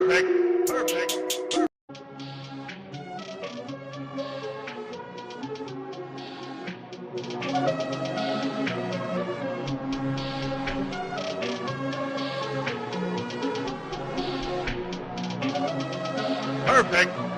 Perfect. Perfect. Perfect.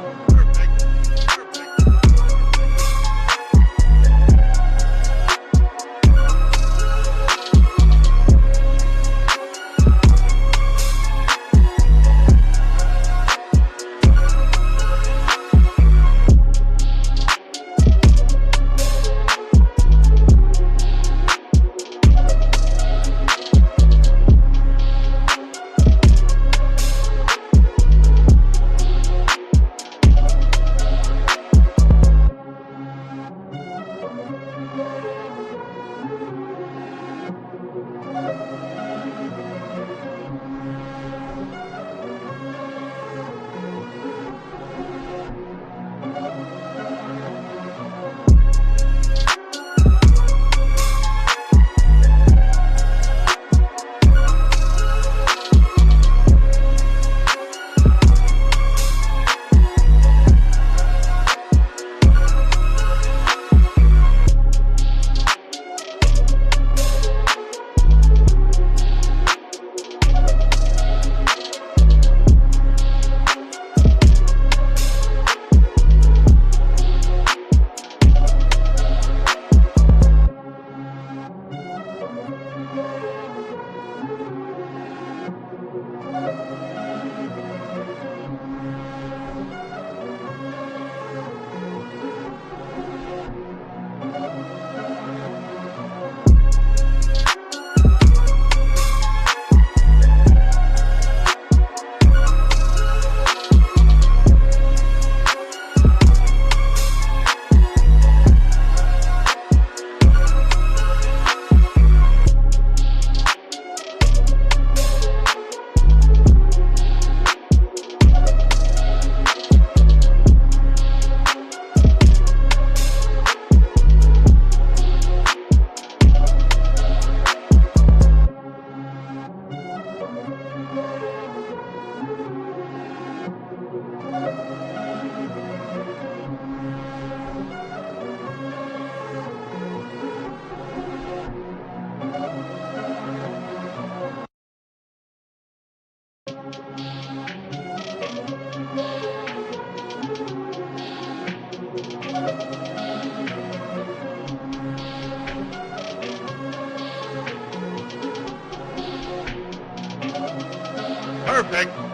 Perfect.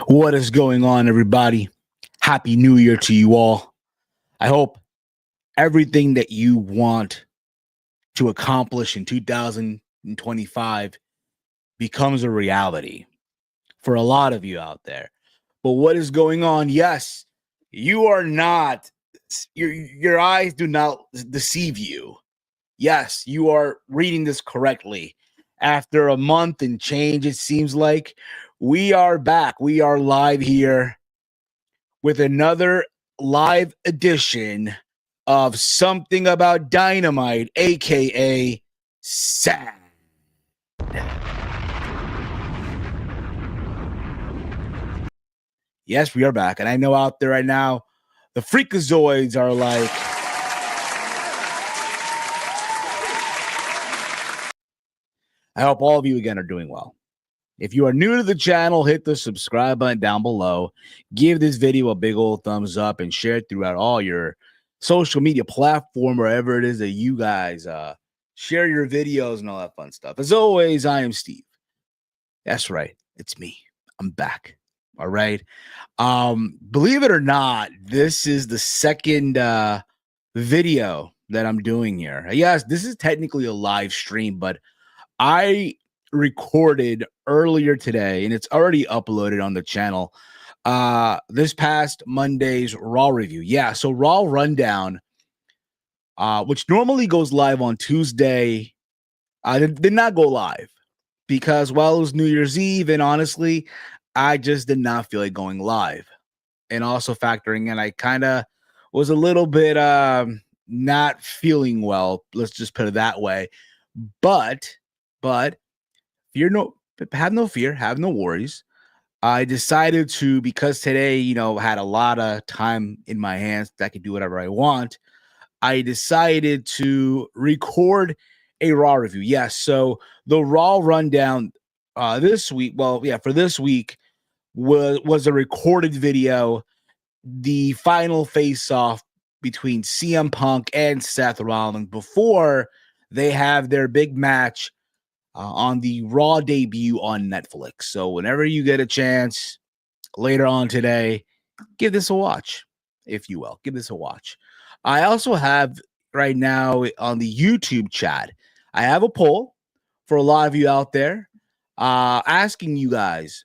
What is going on, everybody? Happy New Year to you all. I hope everything that you want to accomplish in 2025 becomes a reality for a lot of you out there. But what is going on? Yes, you are not, your eyes do not deceive you. Yes, you are reading this correctly. After a month and change, it seems like we are back. We are live here with another live edition of Something About Dynamite, aka S.A.D. Yes, we are back. And I know out there right now, the freakazoids are like, I hope all of you again are doing well. If you are new to the channel, hit the subscribe button down below. Give this video a big old thumbs up and share it throughout all your social media platform, wherever it is that you guys share your videos and all that fun stuff. As always, I am Steve. That's right. It's me. I'm back. All right. Believe it or not, this is the second video that I'm doing here. Yes, this is technically a live stream, but I recorded earlier today and it's already uploaded on the channel this past Monday's Raw review. Yeah, so Raw Rundown, which normally goes live on Tuesday, did not go live because, well, it was New Year's Eve, and honestly, I just did not feel like going live. And also factoring in, I kind of was a little bit not feeling well, let's just put it that way. But have no fear, have no worries. I decided to, because today, had a lot of time in my hands that I could do whatever I want. I decided to record a Raw review. Yes, so the Raw Rundown this week, for this week was a recorded video, the final face-off between CM Punk and Seth Rollins before they have their big match on the Raw debut on Netflix. So whenever you get a chance later on today, give this a watch, if you will. Give this a watch. I also have right now on the YouTube chat, I have a poll for a lot of you out there asking you guys,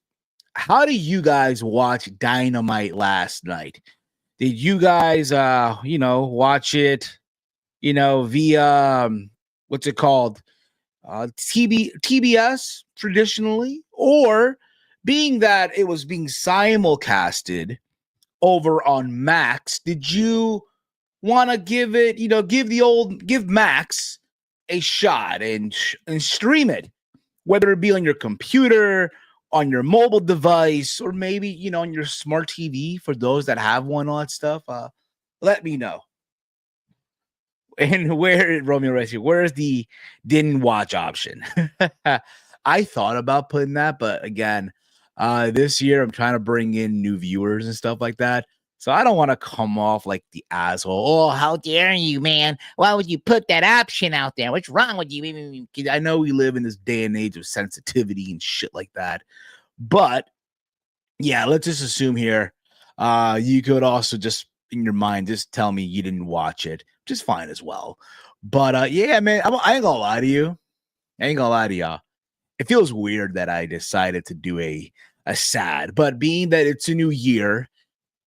how do you guys watch Dynamite last night? Did you guys, watch it, via, what's it called? TBS traditionally, or being that it was being simulcasted over on Max, did you want to give Max a shot and stream it, whether it be on your computer, on your mobile device, or maybe on your smart TV for those that have one, all that stuff? Let me know. And Romeo Rescue, where's the didn't watch option? I thought about putting that, but again, this year I'm trying to bring in new viewers and stuff like that. So I don't want to come off like the asshole. Oh, how dare you, man? Why would you put that option out there? What's wrong with you? I know we live in this day and age of sensitivity and shit like that. But yeah, let's just assume here, you could also just in your mind just tell me you didn't watch it, which is fine as well. But yeah, man, I ain't gonna lie to you. I ain't gonna lie to y'all. It feels weird that I decided to do a S.A.D, but being that it's a new year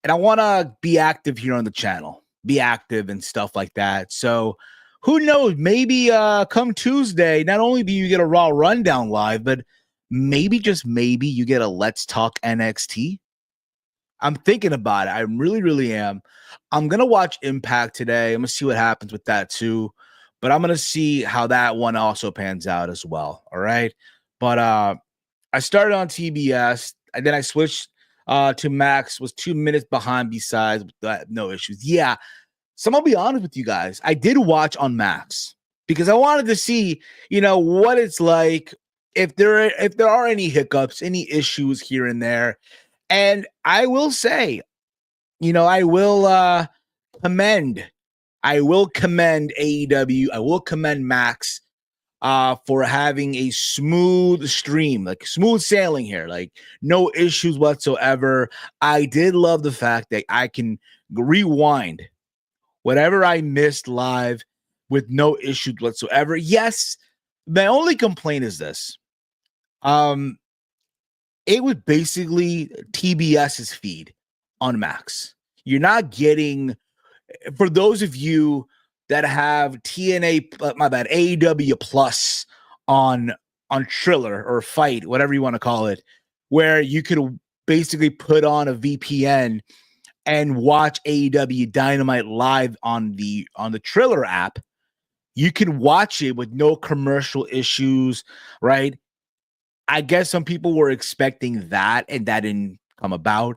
and I want to be active here on the channel, be active and stuff like that. So who knows? Maybe come Tuesday, not only do you get a Raw rundown live, but maybe just maybe you get a Let's Talk NXT. I'm thinking about it. I really, really am. I'm gonna watch Impact today. I'm gonna see what happens with that too. But I'm gonna see how that one also pans out as well. All right. But I started on TBS and then I switched to Max, was 2 minutes behind besides that, no issues. Yeah. So I'm gonna be honest with you guys. I did watch on Max because I wanted to see, what it's like if there are any hiccups, any issues here and there. And I will say, I will commend I will commend AEW. I will commend Max for having a smooth stream, like smooth sailing here, like no issues whatsoever. I did love the fact that I can rewind whatever I missed live with no issues whatsoever. Yes, my only complaint is this. It was basically TBS's feed on Max. You're not getting, for those of you that have AEW Plus on Triller or Fight, whatever you want to call it, where you could basically put on a VPN and watch AEW Dynamite live on the Triller app. You can watch it with no commercial issues, right? I guess some people were expecting that, and that didn't come about.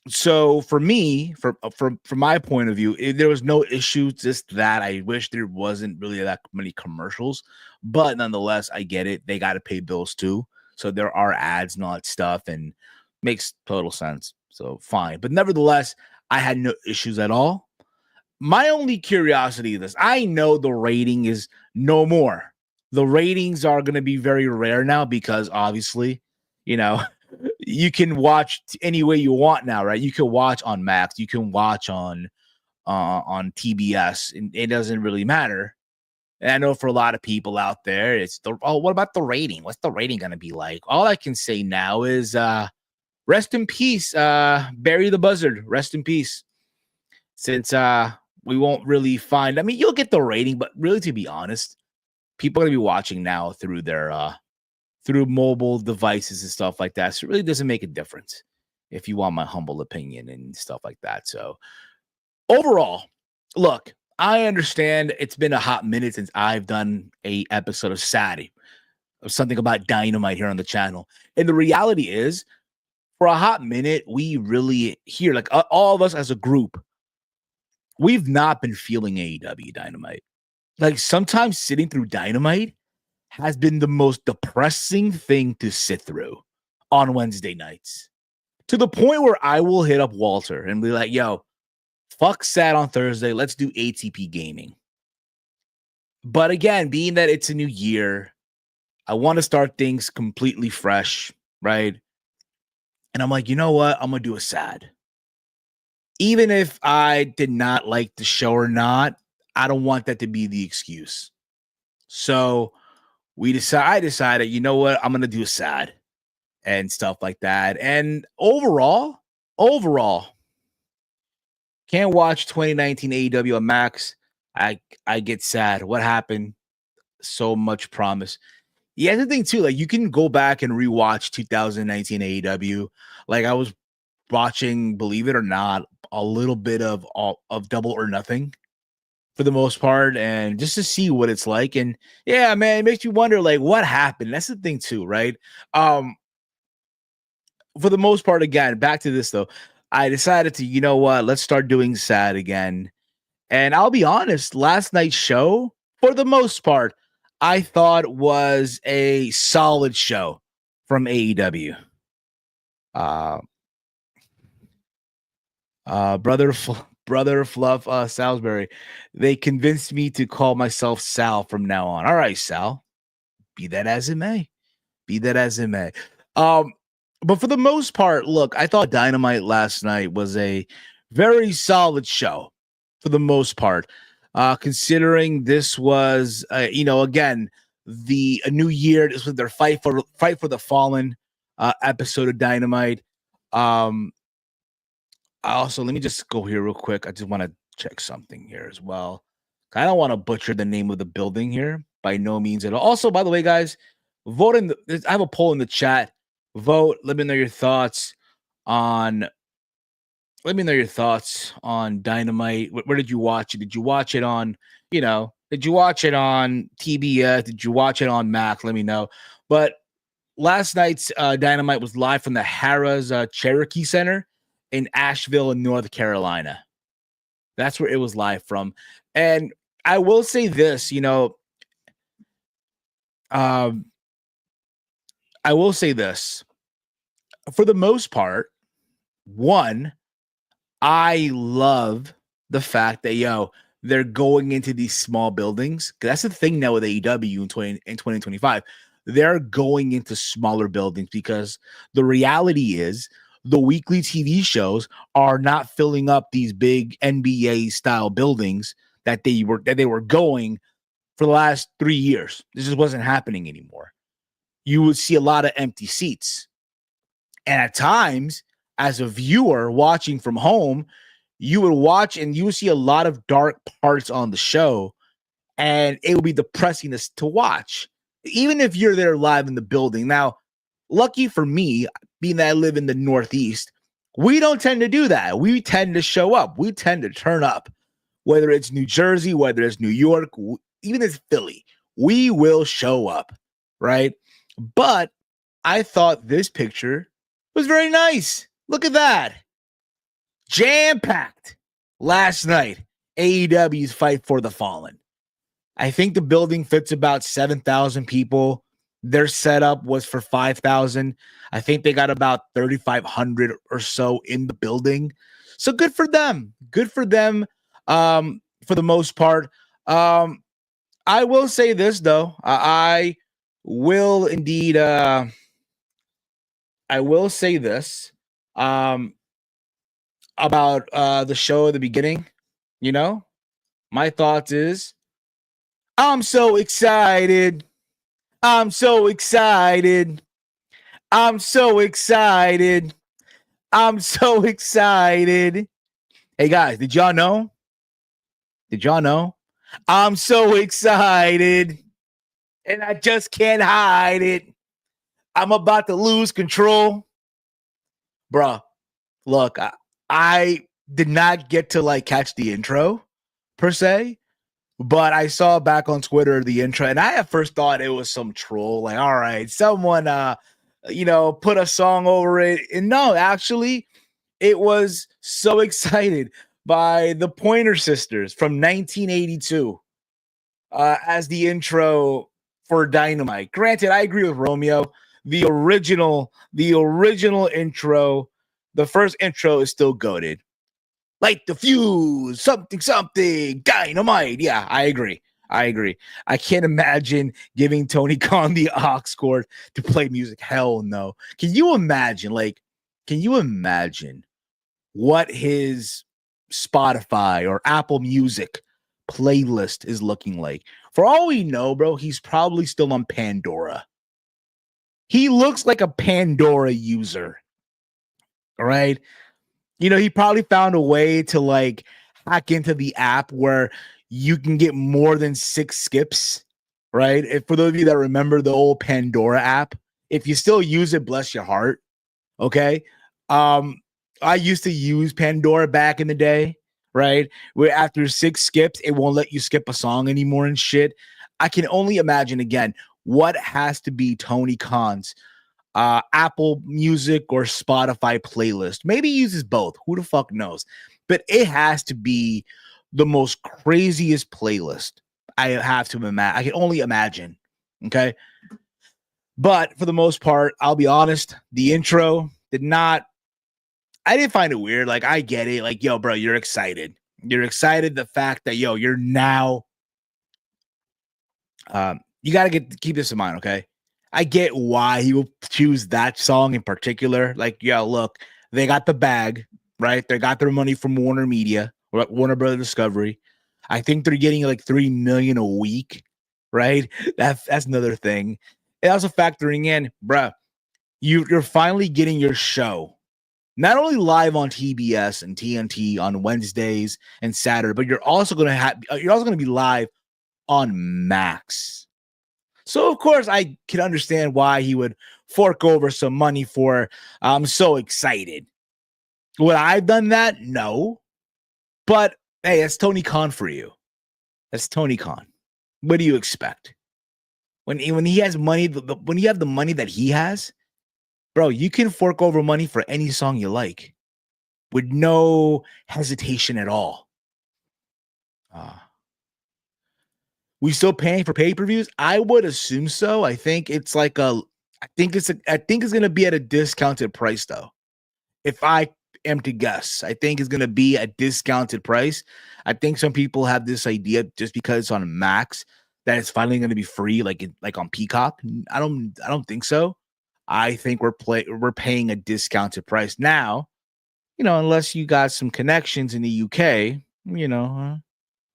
So for me, from my point of view, there was no issues. Just that I wish there wasn't really that many commercials, but nonetheless, I get it. They got to pay bills too, so there are ads and all that stuff, and makes total sense. So fine, but nevertheless, I had no issues at all. My only curiosity is this: I know the rating is no more. The ratings are going to be very rare now because obviously, you can watch any way you want now, right? You can watch on Max, you can watch on TBS, and it doesn't really matter. And I know for a lot of people out there, it's what about the rating? What's the rating going to be like? All I can say now is rest in peace, Barry the Buzzard. Rest in peace. Since we won't really find, I mean, you'll get the rating, but really, to be honest, people are going to be watching now through their through mobile devices and stuff like that. So it really doesn't make a difference, if you want my humble opinion and stuff like that. So overall, look, I understand it's been a hot minute since I've done a episode of S.A.D, of something about Dynamite here on the channel. And the reality is, for a hot minute, we really here, like all of us as a group, we've not been feeling AEW Dynamite. Like sometimes sitting through Dynamite has been the most depressing thing to sit through on Wednesday nights, to the point where I will hit up Walter and be like, yo, fuck S.A.D on Thursday. Let's do ATP gaming. But again, being that it's a new year, I want to start things completely fresh, right? And I'm like, you know what? I'm going to do a S.A.D. Even if I did not like the show or not, I don't want that to be the excuse. So I decided, you know what? I'm going to do a S.A.D and stuff like that. And overall, can't watch 2019 AEW on Max. I get sad. What happened? So much promise. Yeah, the thing too, like you can go back and rewatch 2019 AEW. Like I was watching, believe it or not, a little bit of Double or Nothing for the most part, and just to see what it's like. And yeah, man, it makes you wonder, like, what happened. That's the thing too, right? For the most part, again, back to this though, I decided to, you know what, let's start doing S.A.D again. And I'll be honest, last night's show, for the most part, I thought was a solid show from AEW. Brother Fluff Salisbury, they convinced me to call myself Sal from now on. All right, Sal, be that as it may. Be that as it may. But for the most part, look, I thought Dynamite last night was a very solid show for the most part. Considering this was, again, a new year. This was their fight for the Fallen episode of Dynamite. Also, let me just go here real quick. I just want to check something here as well, I don't want to butcher the name of the building here by no means at all. Also, by the way, guys, vote in I have a poll in the chat. Vote. Let me know your thoughts on. Let me know your thoughts on Dynamite. Where did you watch it? Did you watch it on? Did you watch it on TBS? Did you watch it on Mac? Let me know. But last night's Dynamite was live from the Harrah's Cherokee Center in Asheville, in North Carolina. That's where it was live from. And I will say this, I will say this. For the most part, one, I love the fact that, they're going into these small buildings. That's the thing now with AEW in 2025. They're going into smaller buildings because the reality is the weekly TV shows are not filling up these big NBA style buildings that they were going for the last 3 years. This just wasn't happening anymore. You would see a lot of empty seats. And at times, as a viewer watching from home, you would watch and you would see a lot of dark parts on the show, and it would be depressing to watch, even if you're there live in the building. Now, lucky for me, being that I live in the Northeast, we don't tend to do that. We tend to show up. We tend to turn up, whether it's New Jersey, whether it's New York, even if it's Philly, we will show up, right? But I thought this picture was very nice. Look at that. Jam-packed last night. AEW's Fight for the Fallen. I think the building fits about 7,000 people. Their setup was for 5,000. I think they got about 3,500 or so in the building. So good for them. Good for them. For the most part. I will say this though. I will indeed. I will say this. About the show at the beginning. My thoughts is, I'm so excited. I'm so excited. I'm so excited. I'm so excited. Hey guys, did y'all know? Did y'all know? I'm so excited. And I just can't hide it. I'm about to lose control. Bruh, look, I did not get to catch the intro per se. But I saw back on Twitter the intro, and I at first thought it was some troll. Like, all right, someone, put a song over it. And no, actually, it was So Excited by the Pointer Sisters from 1982 as the intro for Dynamite. Granted, I agree with Romeo. The original intro, the first intro is still goated. Light the fuse, something, dynamite. Yeah, I agree. I can't imagine giving Tony Khan the aux cord to play music. Hell no. Can you imagine what his Spotify or Apple Music playlist is looking like? For all we know, bro, he's probably still on Pandora. He looks like a Pandora user. All right. He probably found a way to hack into the app where you can get more than 6 skips, right? If for those of you that remember the old Pandora app, if you still use it, bless your heart. Okay. I used to use Pandora back in the day, right? Where after 6 skips, it won't let you skip a song anymore and shit. I can only imagine again what has to be Tony Khan's Apple Music or Spotify playlist. Maybe he uses both. Who the fuck knows? But it has to be the most craziest playlist. I have to imagine. I can only imagine. Okay. But for the most part, I'll be honest, the intro I didn't find it weird. I get it. Yo, bro, you're excited. You're excited the fact that, you're now. You got to keep this in mind, okay? I get why he will choose that song in particular. Look, they got the bag, right? They got their money from Warner Media, or Warner Brothers Discovery. I think they're getting $3 million a week, right? That's another thing. And also factoring in, bruh, you're finally getting your show Not only live on TBS and TNT on Wednesdays and Saturday, but you're also going to be live on Max. So of course I can understand why he would fork over some money for I'm so excited. Would I have done that? No. But hey, that's Tony Khan for you. That's Tony Khan. What do you expect? When he has money, when you have the money that he has, bro, you can fork over money for any song you like with no hesitation at all. We still paying for pay-per-views? I would assume so. I think it's going to be at a discounted price though. If I am to guess, I think it's going to be a discounted price. I think some people have this idea just because it's on Max that it's finally going to be free, like on Peacock. I don't think so. I think we're paying a discounted price now. Unless you got some connections in the UK, a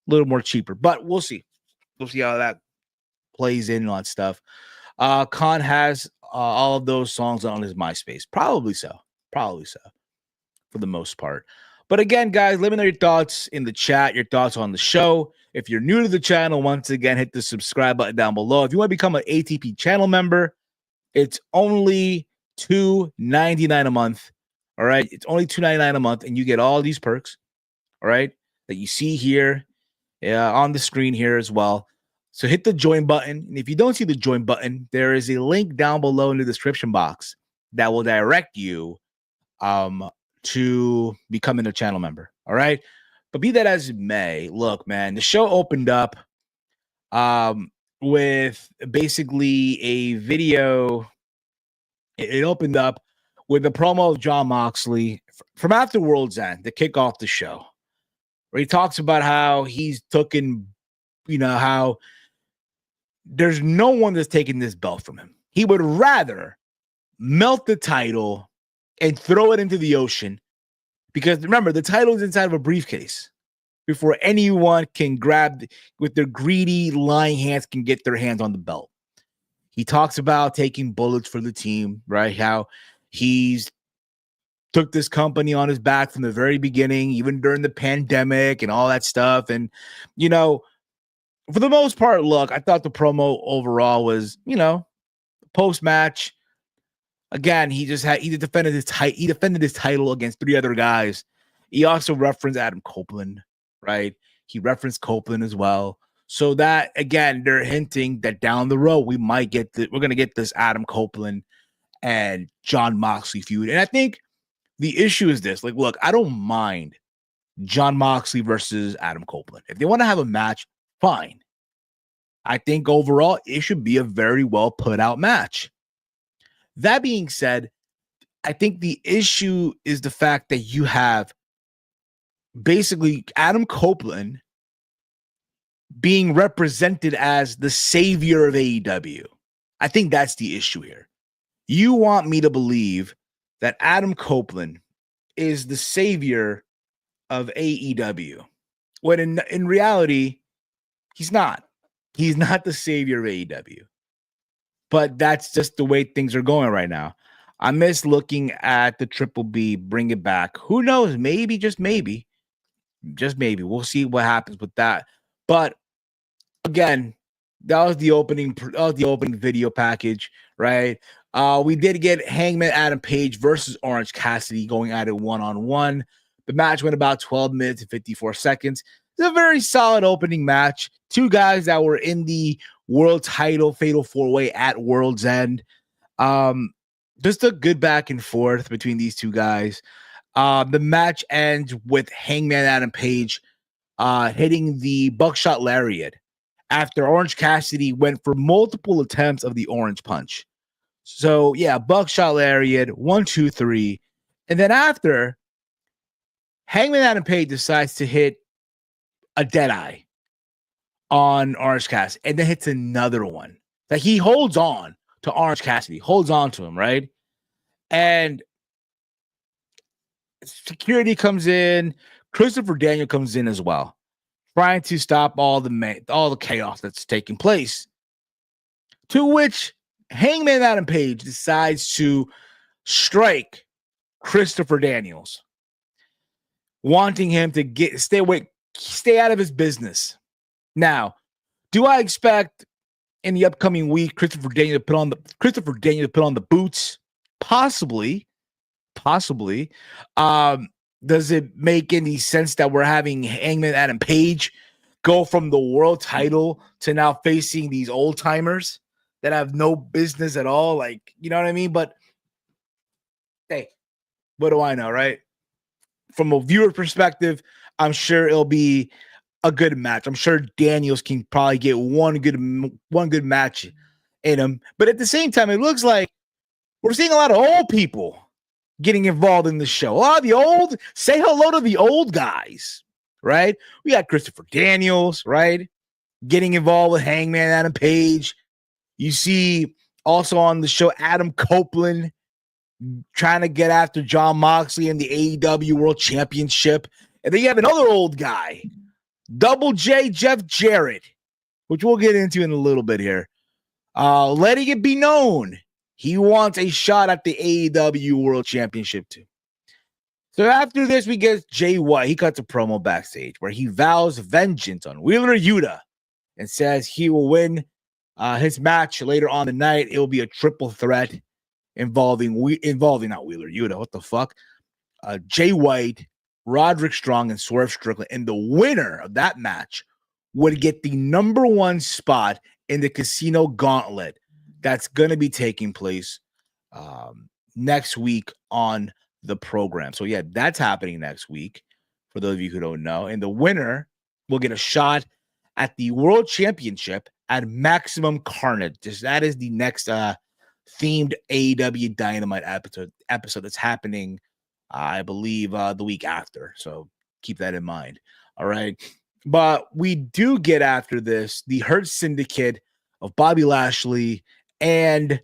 little more cheaper. But we'll see. We'll see how that plays in on stuff. Khan has all of those songs on his MySpace. Probably so. For the most part. But again, guys, let me know your thoughts in the chat, your thoughts on the show. If you're new to the channel, once again, hit the subscribe button down below. If you want to become an ATP channel member, it's only $2.99 a month. All right. It's only $2.99 a month, and you get all these perks, all right, that you see here on the screen here as well. So hit the join button. And if you don't see the join button, there is a link down below in the description box that will direct you to becoming a channel member. All right. But be that as it may, look, man, the show opened up with basically a video. It opened up with the promo of Jon Moxley from after World's End to kick off the show, where he talks about how he's taken, how there's no one that's taking this belt from him. He would rather melt the title and throw it into the ocean, because remember, the title is inside of a briefcase before anyone can grab with their greedy, lying hands can get their hands on the belt. He talks about taking bullets for the team, right? How he's took this company on his back from the very beginning, even during the pandemic and all that stuff. And, for the most part, look, I thought the promo overall was, post-match. Again, he defended his title against 3 other guys. He also referenced Adam Copeland, right? He referenced Copeland as well. So that, again, they're hinting that down the road we're going to get this Adam Copeland and Jon Moxley feud. And I think the issue is this. Like, look, I don't mind Jon Moxley versus Adam Copeland. If they want to have a match, fine. I think overall it should be a very well put out match. That being said, I think the issue is the fact that you have basically Adam Copeland being represented as the savior of AEW. I think that's the issue here. You want me to believe that Adam Copeland is the savior of AEW, when in reality, he's not. He's not the savior of AEW. But that's just the way things are going right now. I miss looking at the Triple B, bring it back. Who knows? Maybe, just maybe. We'll see what happens with that. But again, that was the opening video package, right? We did get Hangman Adam Page versus Orange Cassidy going at it one-on-one. The match went about 12 minutes and 54 seconds. It's a very solid opening match. 2 guys that were in the world title fatal 4-way at World's End. Just a good back and forth between these 2 guys. The match ends with Hangman Adam Page hitting the buckshot lariat after Orange Cassidy went for multiple attempts of the orange punch. So yeah, buckshot lariat, 1, 2, 3. And then after, Hangman Adam Page decides to hit a dead eye on Orange Cassidy, and then hits another one. Like, he holds on to Orange Cassidy, holds on to him, right? And security comes in. Christopher Daniel comes in as well, trying to stop all the chaos that's taking place. To which Hangman Adam Page decides to strike Christopher Daniels, wanting him to stay out of his business. Now, do I expect in the upcoming week Christopher Daniels to put on the boots? Possibly. Does it make any sense that we're having Hangman Adam Page go from the world title to now facing these old timers that have no business at all? Like, you know what I mean? But hey, what do I know, right? From a viewer perspective, I'm sure it'll be a good match. I'm sure Daniels can probably get one good match in him. But at the same time, it looks like we're seeing a lot of old people getting involved in the show. A lot of the old, say hello to the old guys, right? We got Christopher Daniels, right? Getting involved with Hangman Adam Page. You see also on the show Adam Copeland trying to get after Jon Moxley in the AEW World Championship. And then you have another old guy, Double J Jeff Jarrett, which we'll get into in a little bit here. Letting it be known he wants a shot at the AEW World Championship too. So after this, we get Jay White. He cuts a promo backstage where he vows vengeance on Wheeler Yuta and says he will win his match later on the night. It will be a triple threat involving not Wheeler Yuta. What the fuck? Jay White, Roderick Strong, and Swerve Strickland. And the winner of that match would get the number one spot in the Casino Gauntlet that's going to be taking place next week on the program. So, yeah, that's happening next week for those of you who don't know. And the winner will get a shot at the World Championship at Maximum Carnage. That is the next themed AEW Dynamite episode that's happening, I believe, the week after. So keep that in mind. All right. But we do get after this the Hurt Syndicate of Bobby Lashley and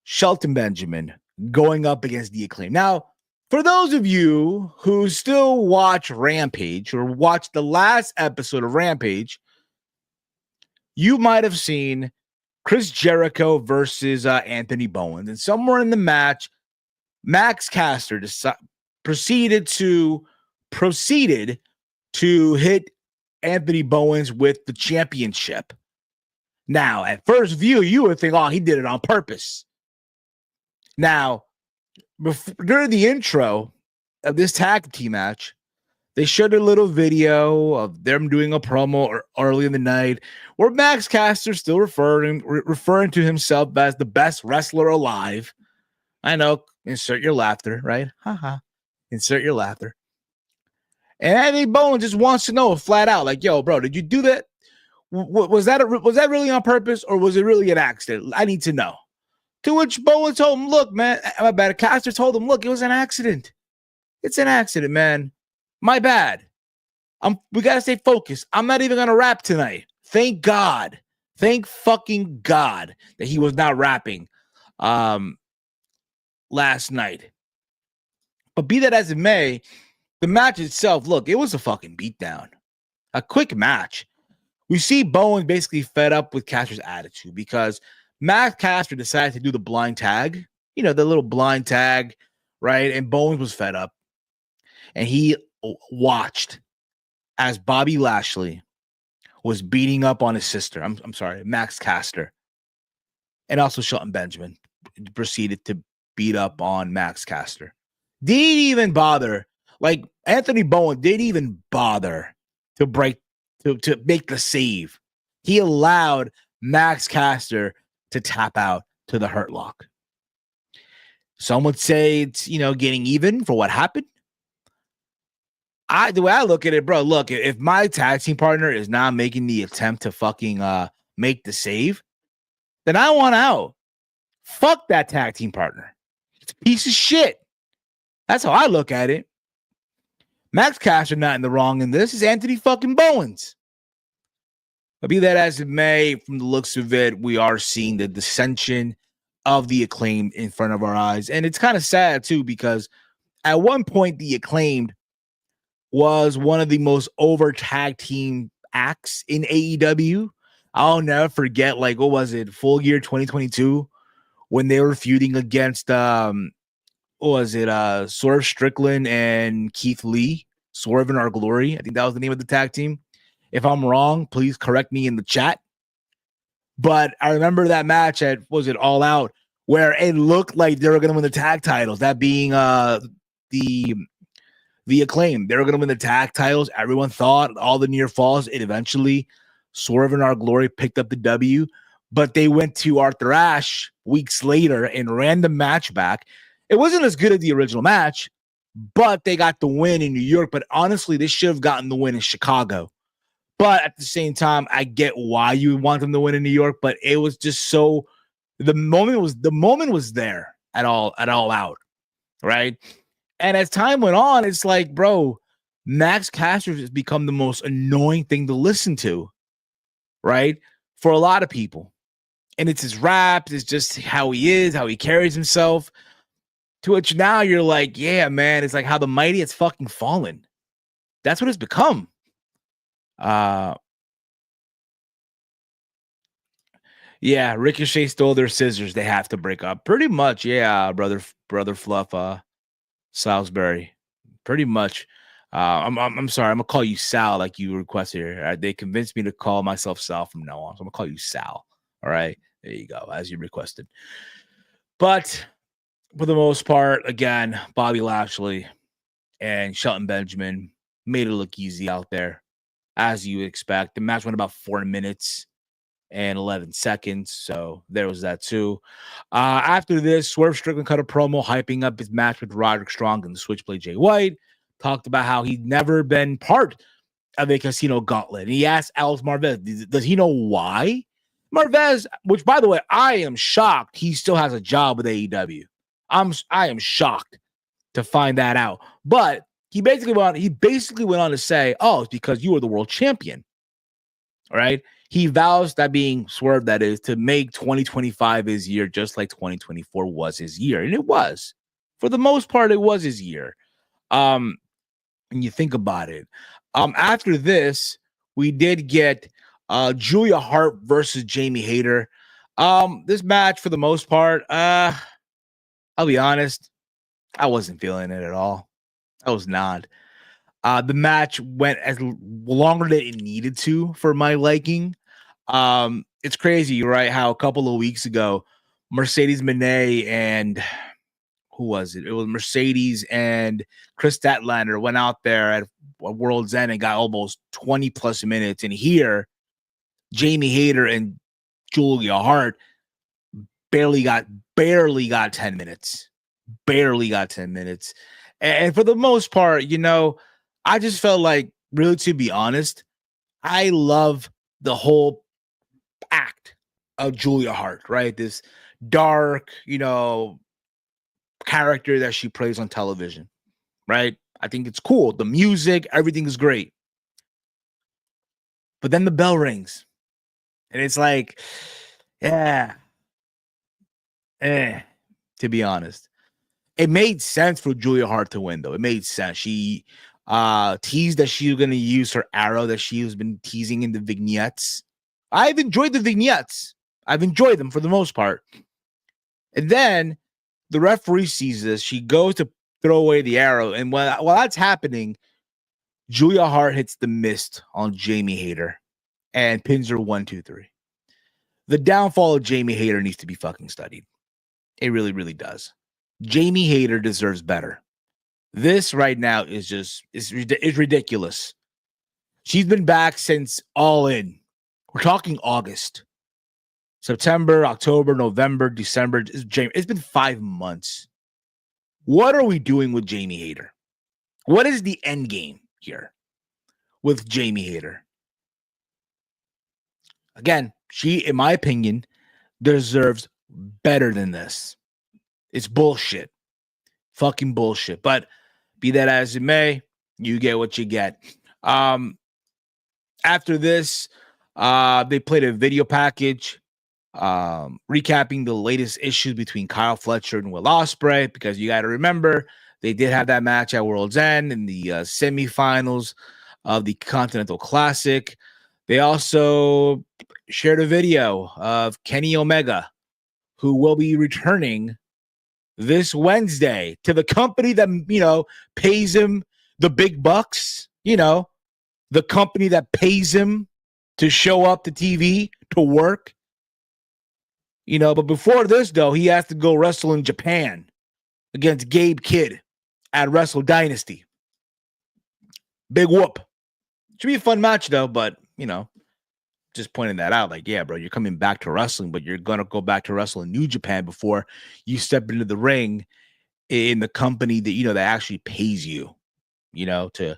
Shelton Benjamin going up against the Acclaim. Now, for those of you who still watch Rampage or watch the last episode of Rampage, you might have seen Chris Jericho versus Anthony Bowens. And somewhere in the match, Max Caster proceeded to hit Anthony Bowens with the championship. Now, at first view, you would think, oh, he did it on purpose. Now, during the intro of this tag team match, they showed a little video of them doing a promo early in the night where Max Caster still referring to himself as the best wrestler alive. I know, insert your laughter, right? Haha. Insert your laughter. And Anthony Bowens just wants to know flat out, like, yo, bro, did you do that? Was that really on purpose or was it really an accident? I need to know. To which Bowens told him, look, man, my bad. Caster told him, look, it was an accident. It's an accident, man. My bad. We got to stay focused. I'm not even going to rap tonight. Thank God. Thank fucking God that he was not rapping last night. But be that as it may, the match itself, look, it was a fucking beatdown. A quick match. We see Bowens basically fed up with Caster's attitude because Max Caster decided to do the blind tag. You know, the little blind tag, right? And Bowens was fed up. And he watched as Bobby Lashley was beating up on his sister. I'm sorry, Max Caster. And also Shelton Benjamin proceeded to beat up on Max Caster. Didn't even bother, like Anthony Bowen didn't even bother to make the save. He allowed Max Caster to tap out to the Hurt Lock. Some would say it's, getting even for what happened. The way I look at it, bro, look, if my tag team partner is not making the attempt to fucking make the save, then I want out. Fuck that tag team partner. It's a piece of shit. That's how I look at it. Max Caster not in the wrong in this. Is Anthony fucking Bowens. But be that as it may, from the looks of it, we are seeing the dissension of the Acclaimed in front of our eyes. And it's kind of sad, too, because at one point, the Acclaimed was one of the most over tag team acts in AEW. I'll never forget, like, what was it, Full Gear 2022, when they were feuding against, was it Swerve Strickland and Keith Lee, Swerve in Our Glory. I think that was the name of the tag team. If I'm wrong, please correct me in the chat. But I remember that match at, was it All Out, where it looked like they were going to win the tag titles, that being the Acclaim. They were going to win the tag titles. Everyone thought, all the near falls. It eventually, Swerve in Our Glory picked up the W, but they went to Arthur Ashe weeks later and ran the match back. It wasn't as good as the original match, but they got the win in New York. But honestly, they should have gotten the win in Chicago. But at the same time, I get why you want them to win in New York, but it was just so, the moment was there at all out, right? And as time went on, it's like, bro, Max Caster has become the most annoying thing to listen to, right? For a lot of people. And it's his raps, it's just how he is, how he carries himself. To which now you're like, yeah, man, it's like how the mighty has fucking fallen. That's what it's become. Yeah, Ricochet stole their scissors. They have to break up. Pretty much, yeah, brother Fluff, Salisbury. Pretty much. I'm sorry. I'm gonna call you Sal, like you requested here. They convinced me to call myself Sal from now on, so I'm gonna call you Sal. All right, there you go, as you requested. But for the most part, again, Bobby Lashley and Shelton Benjamin made it look easy out there, as you expect. The match went about 4 minutes and 11 seconds, so there was that too. After this, Swerve Strickland cut a promo hyping up his match with Roderick Strong and the Switchblade Jay White. Talked about how he'd never been part of a casino gauntlet. And he asked Alex Marvez, does he know why? Marvez, which by the way, I am shocked he still has a job with AEW. I am shocked to find that out. But he basically went on to say, oh, it's because you were the world champion. All right. He vows, that being Swerve, that is, to make 2025 his year, just like 2024 was his year. And it was. For the most part, it was his year. And you think about it. After this, we did get Julia Hart versus Jamie Hayter. This match, for the most part, I'll be honest, I wasn't feeling it at all. I was not. The match went as longer than it needed to for my liking. It's crazy, right? How a couple of weeks ago, Mercedes Moné and who was it? It was Mercedes and Chris Statlander went out there at World's End and got almost 20 plus minutes. And here, Jamie Hayter and Julia Hart barely got 10 minutes. Barely got 10 minutes. And for the most part, you know, I just felt like, really, to be honest, I love the whole act of Julia Hart, right? This dark, you know, character that she plays on television, right? I think it's cool. The music, everything is great. But then the bell rings. And it's like, yeah. To be honest. It made sense for Julia Hart to win, though. It made sense. She teased that she was going to use her arrow that she has been teasing in the vignettes. I've enjoyed the vignettes. I've enjoyed them for the most part. And then the referee sees this. She goes to throw away the arrow. And while that's happening, Julia Hart hits the mist on Jamie Hayter and pins her 1, 2, 3. The downfall of Jamie Hayter needs to be fucking studied. It really, really does. Jamie Hayter deserves better. This right now is just, it's ridiculous. She's been back since All In. We're talking August. September, October, November, December. It's been 5 months. What are we doing with Jamie Hayter? What is the end game here with Jamie Hayter? Again, she, in my opinion, deserves better than this. It's bullshit. Fucking bullshit. But be that as it may, you get what you get. After this, they played a video package recapping the latest issues between Kyle Fletcher and Will Ospreay, because you got to remember, they did have that match at World's End in the semifinals of the Continental Classic. They also shared a video of Kenny Omega, who will be returning this Wednesday to the company that, pays him the big bucks, the company that pays him to show up to TV, to work. But before this, though, he has to go wrestle in Japan against Gabe Kidd at Wrestle Dynasty. Big whoop. Should be a fun match, though, but, just pointing that out. Like, yeah, bro, you're coming back to wrestling, but you're going to go back to wrestle in New Japan before you step into the ring in the company that, that actually pays you, to,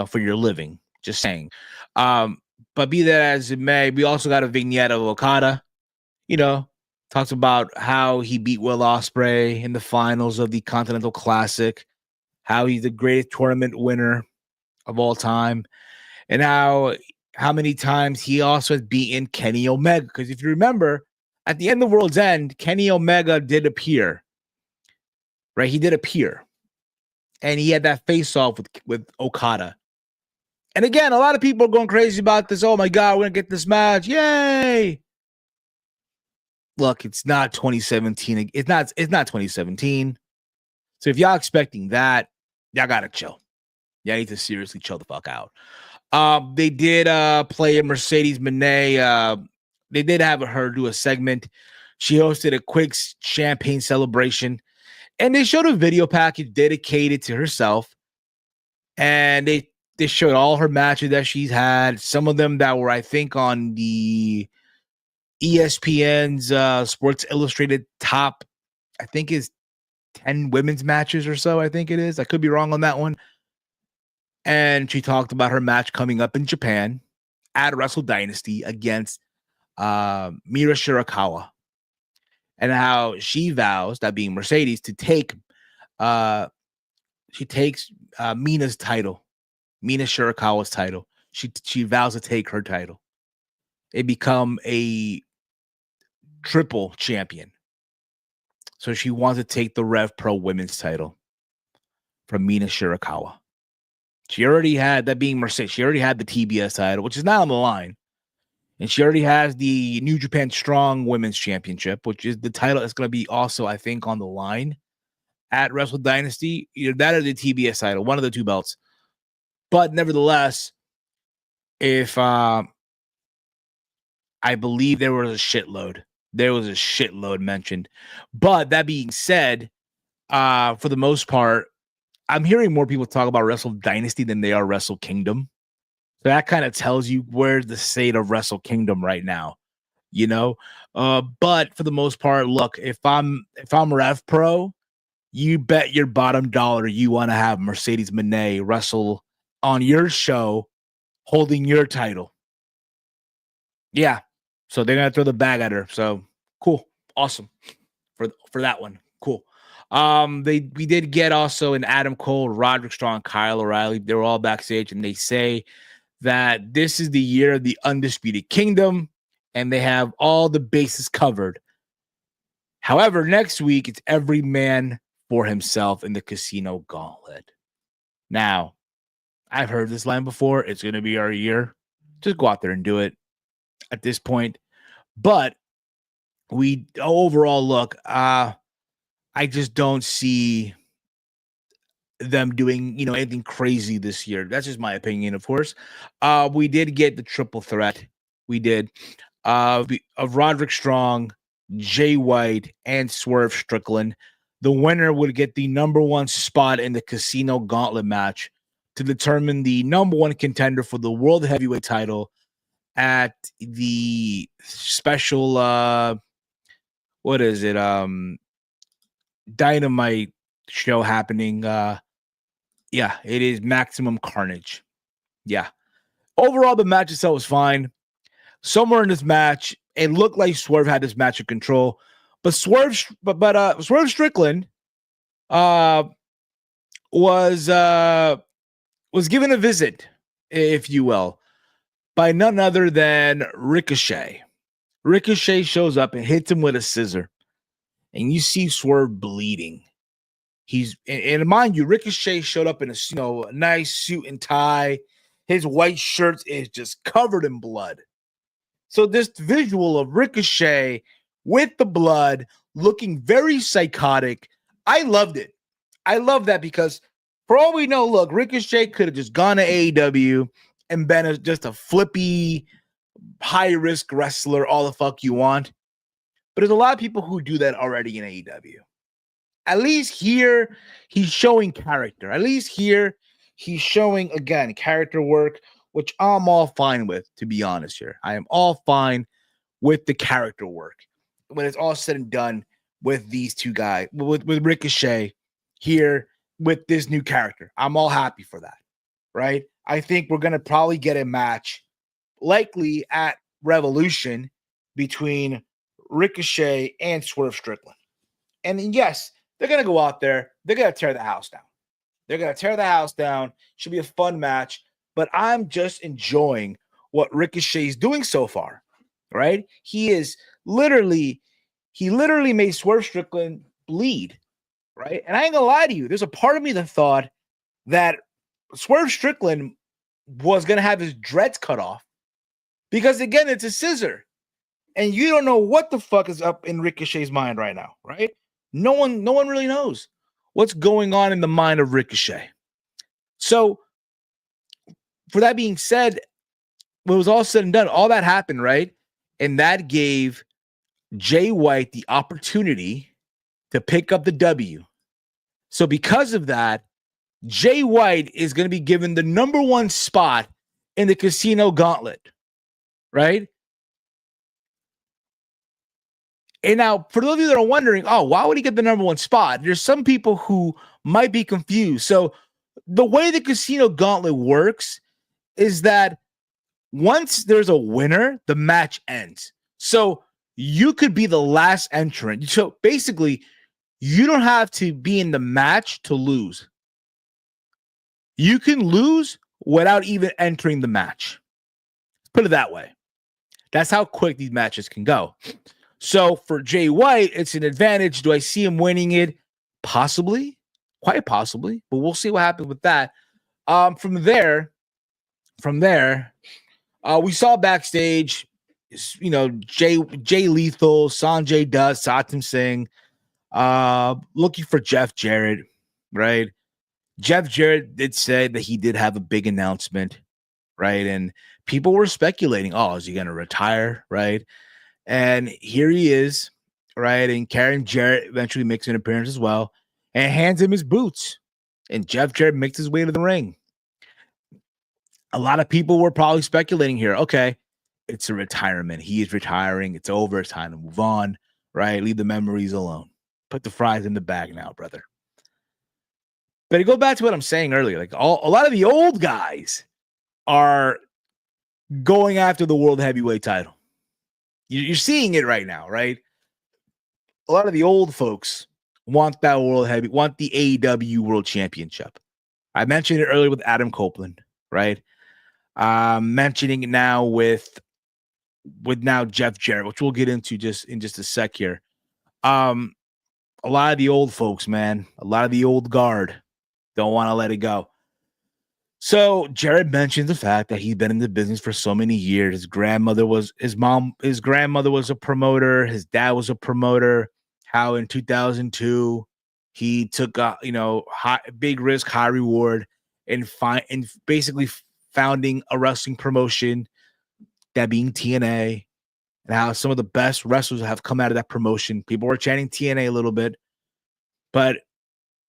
for your living. Just saying. But be that as it may, we also got a vignette of Okada, talks about how he beat Will Ospreay in the finals of the Continental Classic, how he's the greatest tournament winner of all time, and how many times he also has beaten Kenny Omega. Because if you remember, at the end of World's End, Kenny Omega did appear. Right? He did appear. And he had that face-off with Okada. And again, a lot of people are going crazy about this. Oh my God, we're going to get this match. Yay! Look, it's not 2017. It's not 2017. So if y'all expecting that, y'all gotta chill. Y'all need to seriously chill the fuck out. They did play a Mercedes Moné. They did have her do a segment. She hosted a quick champagne celebration, and they showed a video package dedicated to herself. And they showed all her matches that she's had. Some of them that were, I think, on the ESPN's Sports Illustrated top, I think is 10 women's matches or so. I think it is. I could be wrong on that one. And she talked about her match coming up in Japan at Wrestle Dynasty against Mira Shirakawa, and how she vows, that being Mercedes, to take she takes Mina's title, Mina Shirakawa's title. She vows to take her title. They become a triple champion. So she wants to take the Rev Pro Women's title from Mina Shirakawa. She already had, that being Mercedes, she already had the TBS title, which is not on the line. And she already has the New Japan Strong Women's Championship, which is the title that's going to be also, I think, on the line at Wrestle Dynasty. Either that or the TBS title, one of the two belts. But nevertheless, if I believe there was a shitload. There was a shitload mentioned. But that being said, for the most part, I'm hearing more people talk about Wrestle Dynasty than they are Wrestle Kingdom. So that kind of tells you where's the state of Wrestle Kingdom right now, But for the most part, look, if I'm Rev Pro, you bet your bottom dollar you want to have Mercedes Moné wrestle on your show holding your title. Yeah. So they're going to throw the bag at her. So cool. Awesome for that one. Cool. We did get also an Adam Cole, Roderick Strong, Kyle O'Reilly. They were all backstage, and they say that this is the year of the Undisputed Kingdom, and they have all the bases covered. However, next week, it's every man for himself in the Casino Gauntlet. Now, I've heard this line before. It's going to be our year. Just go out there and do it at this point. But we overall look, I just don't see them doing, anything crazy this year. That's just my opinion, of course. We did get the triple threat. We did of Roderick Strong, Jay White, and Swerve Strickland. The winner would get the number one spot in the Casino Gauntlet match to determine the number one contender for the World Heavyweight title at the special, what is it? Dynamite show happening. Yeah, it is Maximum Carnage. Yeah. Overall, the match itself was fine. Somewhere in this match, it looked like Swerve had this match in control, but Swerve Strickland was given a visit, if you will, by none other than Ricochet. Ricochet shows up and hits him with a scissor, and you see Swerve bleeding. And mind you, Ricochet showed up in a nice suit and tie. His white shirt is just covered in blood. So this visual of Ricochet with the blood looking very psychotic. I loved it. I love that because for all we know, look, Ricochet could have just gone to AEW and been just a flippy, high-risk wrestler, all the fuck you want. But there's a lot of people who do that already in AEW. At least here, he's showing character. At least here, he's showing, again, character work, which I'm all fine with, to be honest here. I am all fine with the character work when it's all said and done with these two guys, with Ricochet here with this new character. I'm all happy for that, right? I think we're going to probably get a match likely at Revolution between Ricochet and Swerve Strickland. And yes, they're going to go out there. They're going to tear the house down. They're going to tear the house down. Should be a fun match. But I'm just enjoying what Ricochet is doing so far, right? He literally made Swerve Strickland bleed, right? And I ain't going to lie to you. There's a part of me that thought that Swerve Strickland was going to have his dreads cut off because, again, it's a scissor. And you don't know what the fuck is up in Ricochet's mind right now, right? No one really knows what's going on in the mind of Ricochet. So, for that being said, when it was all said and done, all that happened, right? And that gave Jay White the opportunity to pick up the W. So, because of that, Jay White is going to be given the number one spot in the Casino Gauntlet, right? And now, for those of you that are wondering, oh, why would he get the number one spot? There's some people who might be confused. So the way the Casino Gauntlet works is that once there's a winner, the match ends. So you could be the last entrant. So basically, you don't have to be in the match to lose. You can lose without even entering the match. Put it that way. That's how quick these matches can go. So for Jay White, it's an advantage. Do I see him winning it? Possibly, quite possibly, but we'll see what happens with that. From there, we saw backstage, Jay Lethal, Sanjay Dutt, Satyam Singh, looking for Jeff Jarrett, right? Jeff Jarrett did say that he did have a big announcement, right? And people were speculating, oh, is he going to retire, right? And here he is, right? And Karen Jarrett eventually makes an appearance as well and hands him his boots. And Jeff Jarrett makes his way to the ring. A lot of people were probably speculating here. Okay, it's a retirement. He is retiring. It's over. It's time to move on, right? Leave the memories alone. Put the fries in the bag now, brother. But to go back to what I'm saying earlier, like a lot of the old guys are going after the world heavyweight title. You're seeing it right now, right? A lot of the old folks want that want the AEW World Championship. I mentioned it earlier with Adam Copeland, right? Mentioning it now with now Jeff Jarrett, which we'll get into in just a sec here. A lot of the old folks, man, a lot of the old guard don't want to let it go. So Jarrett mentioned the fact that he'd been in the business for so many years. His grandmother was a promoter. His dad was a promoter. How in 2002 he took a big risk, high reward, and basically founding a wrestling promotion, that being TNA, and how some of the best wrestlers have come out of that promotion. People were chanting TNA a little bit, but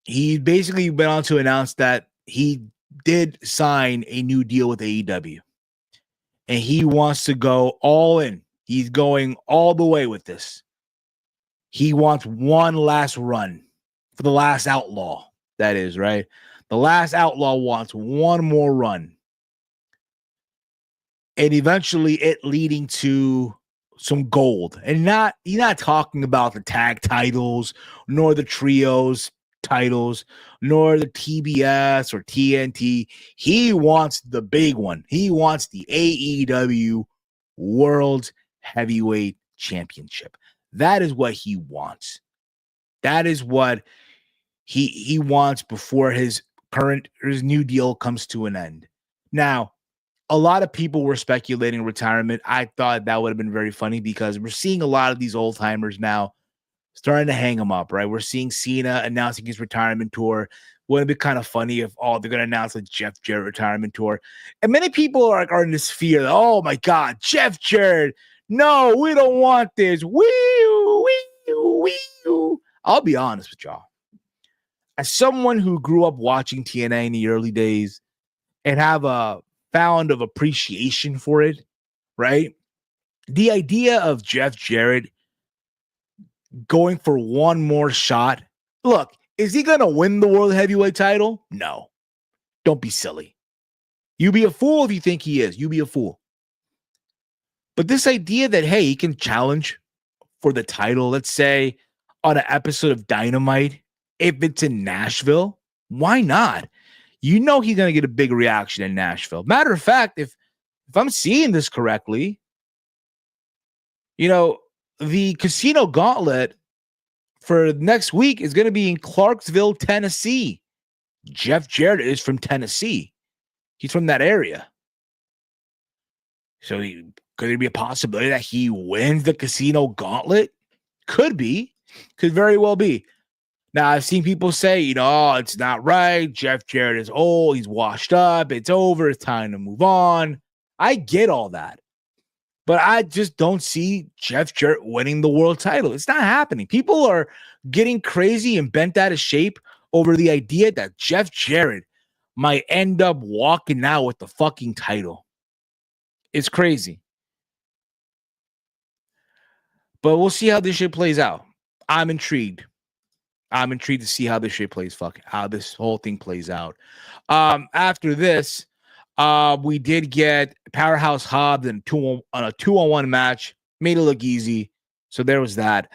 he basically went on to announce that he did sign a new deal with AEW, and he wants to go all in. He's going all the way with this. He wants one last run for the last outlaw. That is right. The last outlaw wants one more run, and eventually it leading to some gold. And he's not talking about the tag titles nor the trios titles, nor the TBS or TNT. He wants the big one. He wants the AEW World Heavyweight Championship. That is what he wants. That is what he wants before his new deal comes to an end. Now, a lot of people were speculating retirement. I thought that would have been very funny because we're seeing a lot of these old timers now starting to hang him up, right? We're seeing Cena announcing his retirement tour. Wouldn't it be kind of funny if, they're going to announce a Jeff Jarrett retirement tour? And many people are in this fear that, oh my God, Jeff Jarrett, no, we don't want this. I'll be honest with y'all. As someone who grew up watching TNA in the early days and have a found of appreciation for it, right? The idea of Jeff Jarrett going for one more shot. Look, is he going to win the World Heavyweight title? No. Don't be silly. You be a fool if you think he is. You be a fool. But this idea that, hey, he can challenge for the title, let's say on an episode of Dynamite, if it's in Nashville, why not? You know he's going to get a big reaction in Nashville. Matter of fact, if I'm seeing this correctly, you know, the Casino Gauntlet for next week is going to be in Clarksville, Tennessee. Jeff Jarrett is from Tennessee. He's from that area. So could there be a possibility that he wins the Casino Gauntlet? Could be. Could very well be. Now, I've seen people say, oh, it's not right. Jeff Jarrett is old. He's washed up. It's over. It's time to move on. I get all that. But I just don't see Jeff Jarrett winning the world title. It's not happening. People are getting crazy and bent out of shape over the idea that Jeff Jarrett might end up walking out with the fucking title. It's crazy. But we'll see how this shit plays out. I'm intrigued. I'm intrigued to see how this shit plays, how this whole thing plays out. After this, we did get Powerhouse Hobbs on a 2-on-1 match. Made it look easy. So there was that.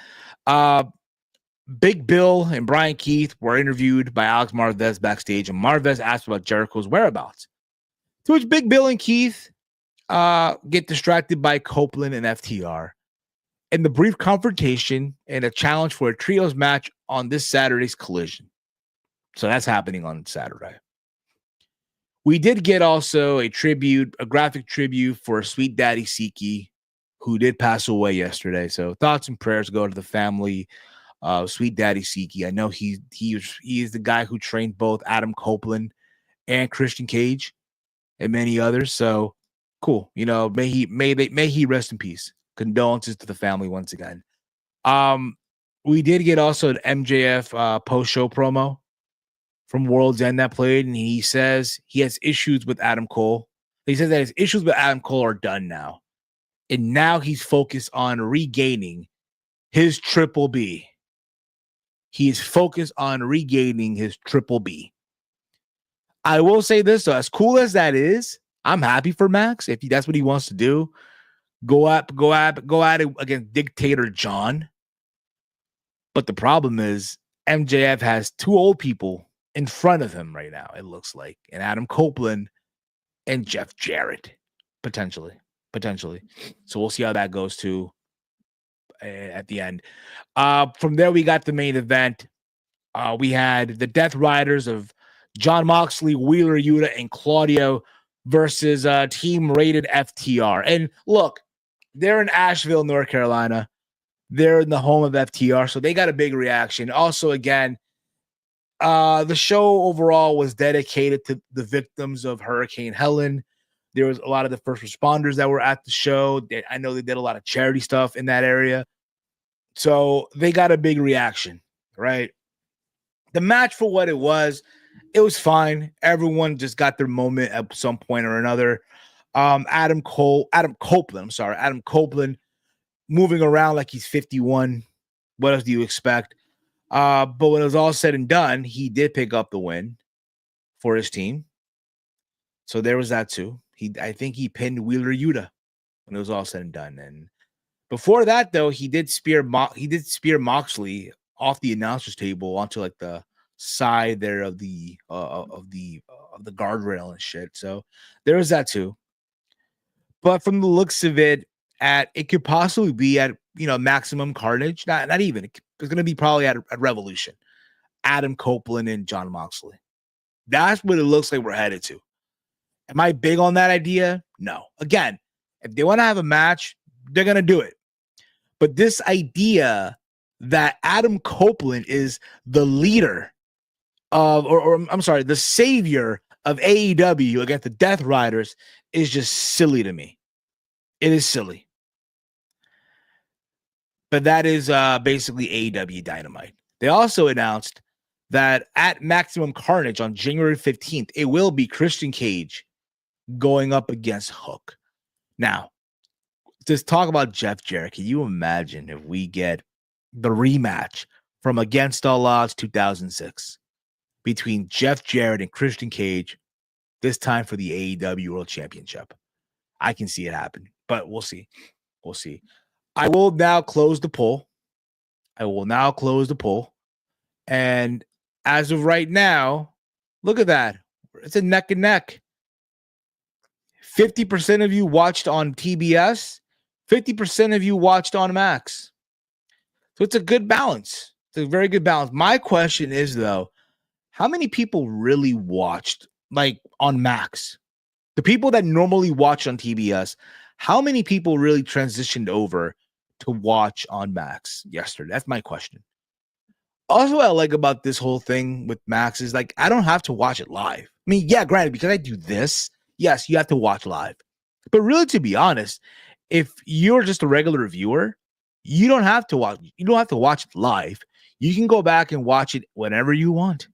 Big Bill and Brian Keith were interviewed by Alex Marvez backstage, and Marvez asked about Jericho's whereabouts. To which Big Bill and Keith get distracted by Copeland and FTR. In the brief confrontation and a challenge for a trios match on this Saturday's Collision. So that's happening on Saturday. We did get also a graphic tribute for Sweet Daddy Siki, who did pass away yesterday. So thoughts and prayers go to the family of Sweet Daddy Siki. I know he is the guy who trained both Adam Copeland and Christian Cage and many others. So cool. May he rest in peace. Condolences to the family once again. We did get also an MJF post-show promo from World's End that played, and he says he has issues with Adam Cole. He says that his issues with Adam Cole are done now, and now he's focused on regaining his Triple B. He is focused on regaining his Triple B. I will say this, though, as cool as that is, I'm happy for Max if that's what he wants to do. Go at it against Dictator John. But the problem is MJF has two old people in front of him right now, it looks like. And Adam Copeland and Jeff Jarrett, potentially. So we'll see how that goes too at the end. From there, we got the main event. We had the Death Riders of Jon Moxley, Wheeler Yuta, and Claudio versus Team Rated FTR. And look, they're in Asheville, North Carolina. They're in the home of FTR, so they got a big reaction. Also, again, the show overall was dedicated to the victims of Hurricane Helen. There was a lot of the first responders that were at the show. I know they did a lot of charity stuff in that area. So they got a big reaction, right? The match, for what it was fine. Everyone just got their moment at some point or another. Adam Copeland moving around like he's 51. What else do you expect? But when it was all said and done, he did pick up the win for his team. So there was that too. I think he pinned Wheeler Yuta when it was all said and done. And before that, though, he did spear Moxley off the announcer's table onto like the side there of the guardrail and shit. So there was that too. But from the looks of it, it could possibly be at Maximum Carnage. Not even. It's going to be probably at Revolution. Adam Copeland and Jon Moxley. That's what it looks like we're headed to. Am I big on that idea? No. Again, if they want to have a match, they're going to do it. But this idea that Adam Copeland is the leader of, or I'm sorry, the savior of AEW against the Death Riders is just silly to me. It is silly. But that is basically AEW Dynamite. They also announced that at Maximum Carnage on January 15th, it will be Christian Cage going up against Hook. Now, just talk about Jeff Jarrett. Can you imagine if we get the rematch from Against All Odds 2006 between Jeff Jarrett and Christian Cage, this time for the AEW World Championship? I can see it happen, but we'll see. We'll see. I will now close the poll. And as of right now, look at that. It's a neck and neck. 50% of you watched on TBS. 50% of you watched on Max. So it's a good balance. It's a very good balance. My question is, though, how many people really watched like on Max? The people that normally watch on TBS, how many people really transitioned over to watch on Max yesterday? That's my question. Also, what I like about this whole thing with Max is like, I don't have to watch it live. I mean, yeah, granted, because I do this, yes, you have to watch live. But really, to be honest, if you're just a regular viewer, you don't have to watch it live. You can go back and watch it whenever you want.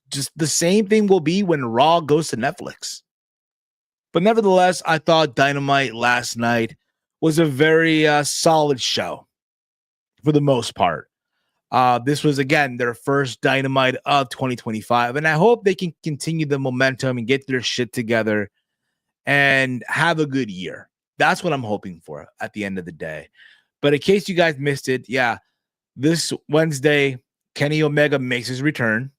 Just the same thing will be when Raw goes to Netflix. But nevertheless, I thought Dynamite last night was a very solid show for the most part. This was, again, their first Dynamite of 2025, and I hope they can continue the momentum and get their shit together and have a good year. That's what I'm hoping for at the end of the day. But in case you guys missed it, yeah, this Wednesday, Kenny Omega makes his return.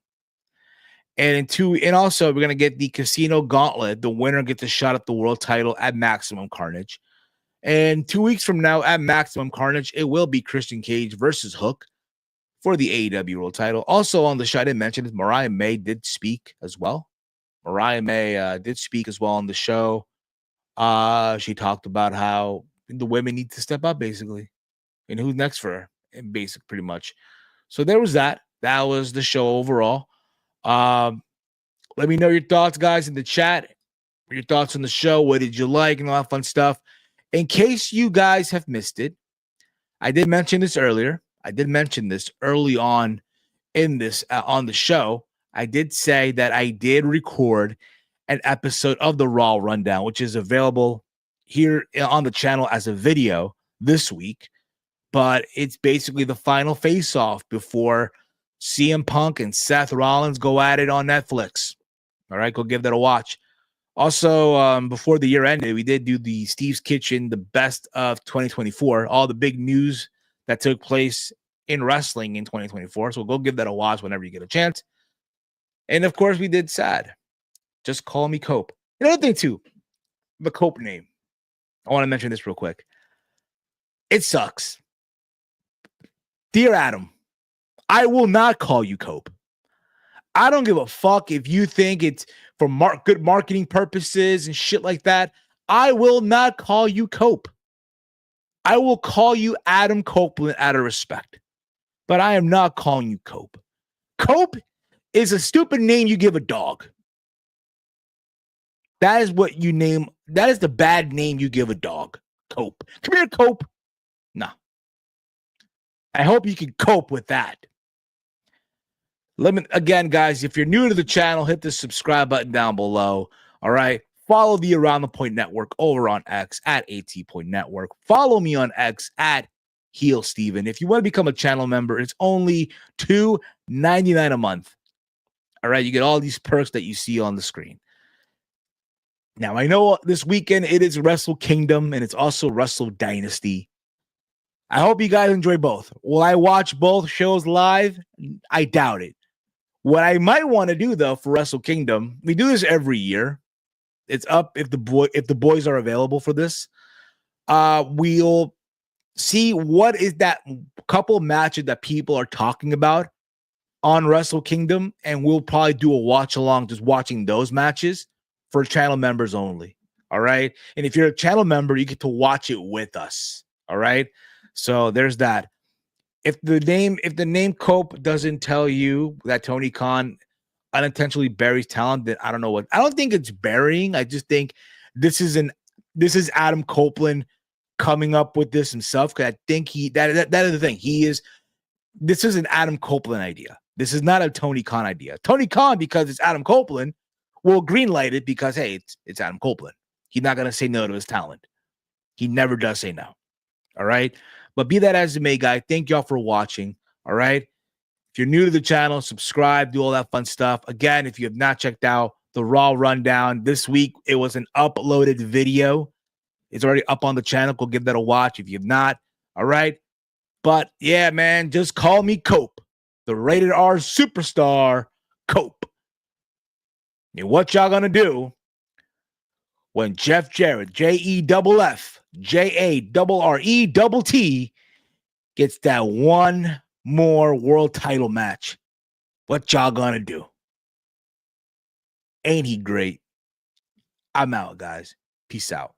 And also we're gonna get the Casino Gauntlet. The winner gets a shot at the world title at Maximum Carnage. And 2 weeks from now at Maximum Carnage, it will be Christian Cage versus Hook for the AEW world title. Also on the show, I didn't mention it, Mariah May did speak as well. On the show. She talked about how the women need to step up, basically, and who's next for her, and pretty much. So there was that. That was the show overall. Let me know your thoughts, guys, in the chat. Your thoughts on the show. What did you like and all that fun stuff? In case you guys have missed it, I did mention this earlier. I did mention this early on in this on the show. I did say that I did record an episode of the Raw Rundown, which is available here on the channel as a video this week. But it's basically the final face-off before CM Punk and Seth Rollins go at it on Netflix. All right, go give that a watch. Also, before the year ended, we did do the Steve's Kitchen, the best of 2024, all the big news that took place in wrestling in 2024. So go give that a watch whenever you get a chance. And of course, we did S.A.D. Just call me Cope. Another thing, too, the Cope name. I want to mention this real quick. It sucks. Dear Adam, I will not call you Cope. I don't give a fuck if you think it's for good marketing purposes and shit like that. I will not call you Cope. I will call you Adam Copeland out of respect. But I am not calling you Cope. Cope is a stupid name you give a dog. That is what you name. That is the bad name you give a dog. Cope. Come here, Cope. No. I hope you can cope with that. Again, guys, if you're new to the channel, hit the subscribe button down below. All right. Follow the Around the Point Network over on X at AT Point Network. Follow me on X at Heel Steven. If you want to become a channel member, it's only $2.99 a month. All right. You get all these perks that you see on the screen. Now, I know this weekend it is Wrestle Kingdom and it's also Wrestle Dynasty. I hope you guys enjoy both. Will I watch both shows live? I doubt it. What I might want to do, though, for Wrestle Kingdom, we do this every year. It's up if the boys are available for this. We'll see what is that couple matches that people are talking about on Wrestle Kingdom, and we'll probably do a watch along, just watching those matches for channel members only. All right. And if you're a channel member, you get to watch it with us. All right. So there's that. If the name Cope doesn't tell you that Tony Khan unintentionally buries talent, then I don't know what. I don't think it's burying. I just think this is Adam Copeland coming up with this himself, because I think that is the thing. This is an Adam Copeland idea. This is not a Tony Khan idea. Tony Khan, because it's Adam Copeland, will greenlight it because, hey, it's Adam Copeland. He's not going to say no to his talent. He never does say no. All right. But be that as it may, guys, thank y'all for watching. All right. If you're new to the channel, subscribe, do all that fun stuff. Again, if you have not checked out the Raw Rundown this week, it was an uploaded video. It's already up on the channel. Go give that a watch if you have not. All right. But yeah, man, just call me Cope, the rated R superstar Cope. And what y'all gonna do when Jeff Jarrett, JEFF, gets that one more world title match? What y'all gonna do? Ain't he great? I'm out, guys. Peace out.